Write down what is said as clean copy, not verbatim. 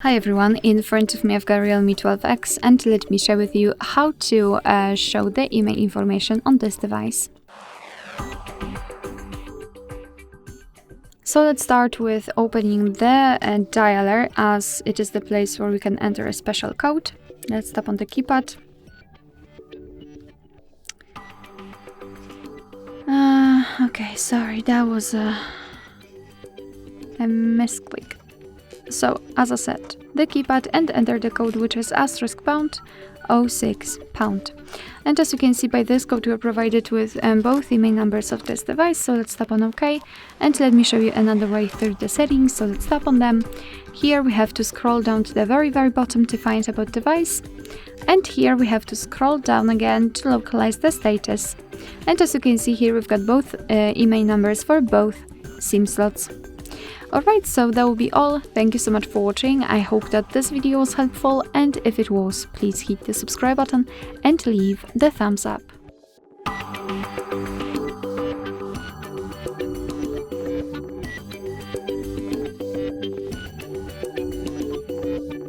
Hi everyone, in front of me I've got Realme 12X and let me share with you how to show the IMEI information on this device. So let's start with opening the dialer, as it is the place where we can enter a special code. Let's tap on the keypad. Okay, sorry, that was a misclick. So, as I said, the keypad and enter the code, which is *#06#. And as you can see by this code, we are provided with both IMEI numbers of this device. So let's tap on OK, and let me show you another way through the settings. So let's tap on them. Here we have to scroll down to the very bottom to find about device. And here we have to scroll down again to localize the status. And as you can see here, we've got both IMEI numbers for both SIM slots. Alright, so that will be all. Thank you so much for watching. I hope that this video was helpful, and if it was, please hit the subscribe button and leave the thumbs up.